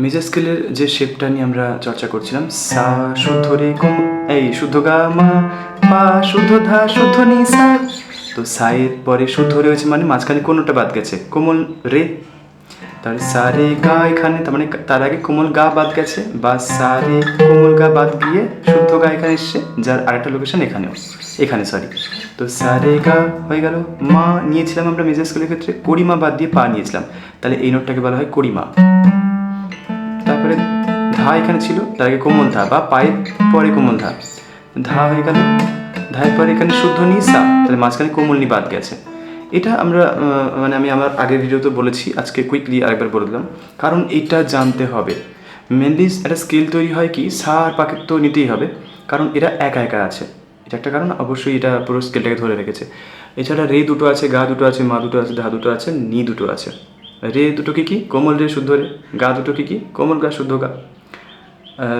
Major স্কেলের যে শেপটা নিয়ে আমরা চর্চা করছিলাম, সা শুদ্ধ রে এই শুদ্ধ গা মা, পা শুদ্ধ ধা শুদ্ধ নি সা। তো সা এর পরে শুদ্ধ রে হয়েছে মানে মাঝখানে কোনোটা বাদ গেছে, কোমল রে। তাহলে সা রে গা এখানে, তার মানে তার আগে কোমল গা বাদ গেছে, বা সা রে কোমল গা বাদ গিয়ে শুদ্ধ গা এখানে এসছে, যার আরেকটা লোকেশন এখানেও, এখানে সরি। তো সা রে গা হয়ে গেল। মা নিয়েছিলাম আমরা মেজর স্কেলের ক্ষেত্রে কড়িমা বাদ দিয়ে পা নিয়েছিলাম, তাহলে এই নোটটাকে বলা হয় কড়িমা। তারপরে ধা এখানে ছিল, তার আগে কোমল ধা বা পায়ের পরে কোমল ধা, ধা হয়ে গেল। ধায়ের পরে এখানে শুদ্ধ নি সা, তাহলে মাঝখানে কোমল নি বাদ গেছে। এটা আমরা মানে আমি আমার আগের ভিডিওতে বলেছি, আজকে কুইকলি আরেকবার বলে দিলাম, কারণ এটা জানতে হবে। মেনলি একটা স্কেল তৈরি হয় কি, সা আর পাকে তো নিতেই হবে, কারণ এরা একা একা আছে, এটা একটা কারণ। অবশ্যই এটা পুরো স্কেলটাকে ধরে রেখেছে। এছাড়া রে দুটো আছে, গা দুটো আছে, মা দুটো আছে, ধা দুটো আছে, নি দুটো আছে। রে দুটো কি কোমল রে শুদ্ধ রে, গা দুটো কি কোমল গা শুদ্ধ গা।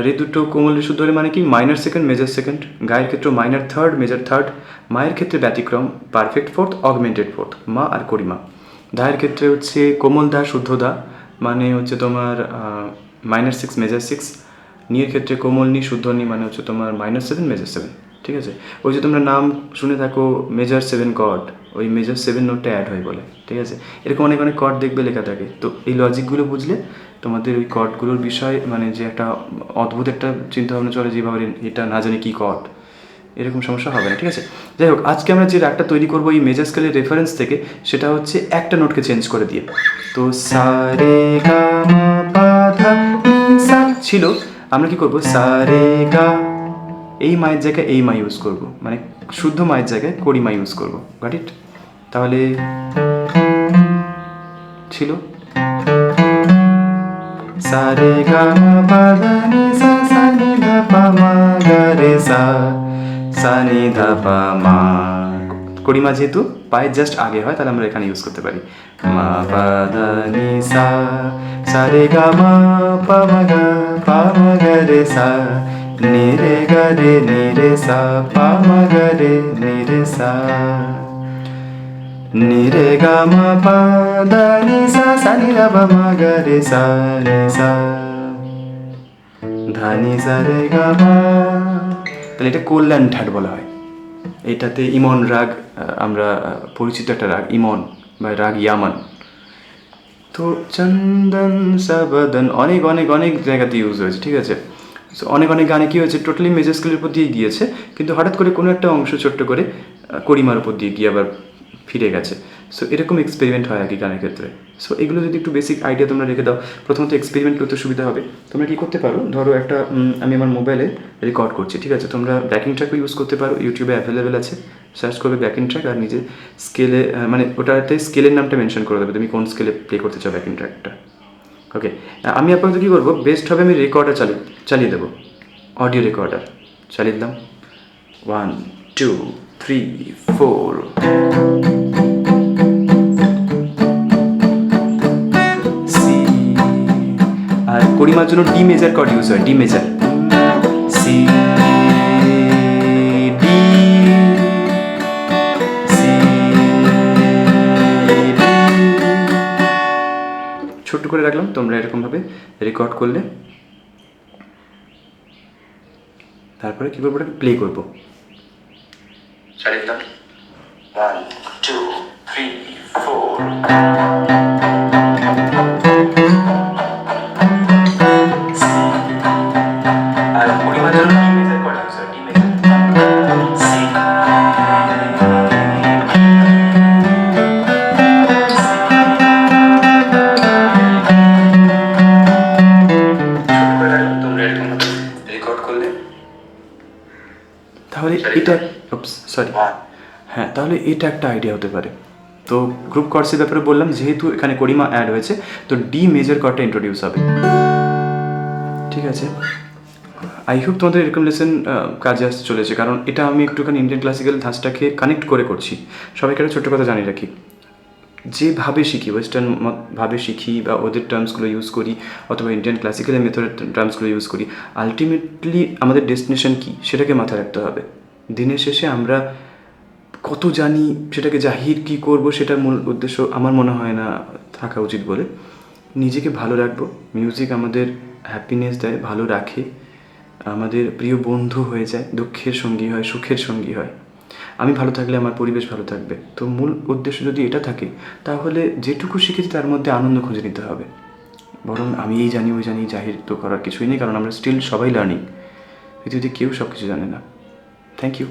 রে দুটো কোমল রে শুদ্ধ রে মানে কি মাইনার সেকেন্ড মেজর সেকেন্ড, গায়ের ক্ষেত্রে মাইনার থার্ড মেজর থার্ড, মায়ের ক্ষেত্রে ব্যতিক্রম পারফেক্ট ফোর্থ অগমেন্টেড ফোর্থ, মা আর কড়িমা। ধায়ের ক্ষেত্রে হচ্ছে কোমল ধা শুদ্ধ ধা, মানে হচ্ছে তোমার মাইনার সিক্স মেজর সিক্স। নিয়ের ক্ষেত্রে কোমল নি শুদ্ধ নি, মানে হচ্ছে তোমার মাইনার সেভেন মেজর সেভেন। ঠিক আছে, ওই যে তোমরা নাম শুনে থাকো মেজর সেভেন কর্ড, ওই মেজর সেভেন নোটটা অ্যাড হয় বলে। ঠিক আছে, এরকম অনেক অনেক কর্ড দেখবে লেখা থাকে। তো এই লজিকগুলো বুঝলে তোমাদের ওই কর্ডগুলোর বিষয় মানে যে একটা অদ্ভুত একটা চিন্তাভাবনা চলে, যেভাবে এটা না জানি কী কর্ড, এরকম সমস্যা হবে না। ঠিক আছে, যাই হোক, আজকে আমরা যে রাগটা তৈরি করবো এই মেজর স্কেলের রেফারেন্স থেকে, সেটা হচ্ছে একটা নোটকে চেঞ্জ করে দিয়ে। তো সা রে গা মা পা ধা নি সা ছিল, আমরা কি করবো সা রে গা, এই মায়ের জায়গায় এই মা ইউজ করব, মানে শুদ্ধ মায়ের জায়গায় কড়ি মা ইউজ করবো। Got it? তাহলে ছিল সা রে গা মা পা ধা নি সা, সা নি ধা পা মা গা রে সা, সা নি ধা পা মা। কড়িমা যেহেতু পায়ের জাস্ট আগে হয়, তাহলে আমরা এখানে ইউজ করতে পারি মা পা ধা নি সা, সা রে গা মা পা মা গা রে সা, নি রে গা রে নি রে সা, পা মা গা রে নি রে সা, নি রে গা মা পা ধা নি সা, সা নি ধা পা মা গা রে সা, নি সা ধা নি সা রে গা মা। তাহলে এটা কল্যাণ ঠাট বলা হয়। এটাতে ইমন রাগ, আমরা পরিচিত একটা রাগ ইমন বা রাগ ইয়ামান। তো চন্দন সাবদন অনেক অনেক অনেক জায়গাতে ইউজ হয়েছে। ঠিক আছে, সো অনেক অনেক গানে কী হয়েছে, টোটালি মেজর স্কেলের উপর দিয়ে গিয়েছে, কিন্তু হঠাৎ করে কোনো একটা অংশ ছোট্ট করে কড়িমার উপর দিয়ে গিয়ে আবার ফিরে গেছে। সো এরকম এক্সপেরিমেন্ট হয় আর কি গানের ক্ষেত্রে। সো এগুলো যদি একটু বেসিক আইডিয়া তোমরা রেখে দাও, প্রথমত এক্সপেরিমেন্ট করতে সুবিধা হবে। তোমরা কী করতে পারো, ধরো একটা আমি আমার মোবাইলে রেকর্ড করছি, ঠিক আছে, তোমরা ব্যাকিং ট্র্যাকও ইউজ করতে পারো, ইউটিউবে অ্যাভেলেবেল আছে, সার্চ করবে ব্যাকিং ট্র্যাক, আর নিজে স্কেলে মানে ওটাতে স্কেলের নামটা মেনশন করে দেবে, তুমি কোন স্কেলে প্লে করতে চাও ব্যাকিং ট্র্যাকটা। ওকে, আমি আপাতত কী করবো, বেস্ট হবে আমি রেকর্ডার চালিয়ে দেবো, অডিও রেকর্ডার চালিয়ে দিলাম। 1 2 3 4। সি, আর কড়িমার জন্য ডি মেজার কর্ড ইউজ হয়, D major, C D, C D. ছোট্ট করে রাখলাম, তোমরা এরকমভাবে রেকর্ড করলে, তারপরে কী করবো, ওটাকে প্লে করবো। চালিয়ে দিলাম 1 2 3 4। আর পরিমাণ জন্য ডি মেজার কর্ড ইউজ হয়, ডি মেজার, সি রেকর্ড করলে, তাহলে এটা সরি, হ্যাঁ, তাহলে এটা একটা আইডিয়া হতে পারে। তো গ্রুপ কর্ডসের ব্যাপারে বললাম, যেহেতু এখানে কড়িমা অ্যাড হয়েছে, তো ডি মেজর কর্ডটা ইন্ট্রোডিউস হবে। ঠিক আছে, আই হোপ তোমাদের এরকম লেসন কাজে আসতে চলেছে, কারণ এটা আমি একটুখানি ইন্ডিয়ান ক্লাসিক্যাল ধাঁচটাকে কানেক্ট করছি। সবাইকে একটা ছোট্ট কথা জানিয়ে রাখি, যেভাবে শিখি, ওয়েস্টার্ন ভাবে শিখি বা ওদের টার্মসগুলো ইউজ করি, অথবা ইন্ডিয়ান ক্লাসিক্যাল মেথডের টার্মসগুলো ইউজ করি, আলটিমেটলি আমাদের ডেস্টিনেশন কী সেটাকে মাথায় রাখতে হবে। দিনের শেষে আমরা কত জানি সেটাকে জাহির কী করবো, সেটার মূল উদ্দেশ্য আমার মনে হয় না থাকা উচিত বলে। নিজেকে ভালো রাখবো। মিউজিক আমাদের হ্যাপিনেস দেয়, ভালো রাখে, আমাদের প্রিয় বন্ধু হয়ে যায়, দুঃখের সঙ্গী হয়, সুখের সঙ্গী হয়। আমি ভালো থাকলে আমার পরিবেশ ভালো থাকবে। তো মূল উদ্দেশ্য যদি এটা থাকে, তাহলে যেটুকু শিখেছি তার মধ্যে আনন্দ খুঁজে নিতে হবে। বরং আমি এই জানি ওই জানি জাহির তো করার কিছুই নেই, কারণ আমরা স্টিল সবাই লার্নিং। পৃথিবীতে কেউ সব কিছু জানে না। Thank you.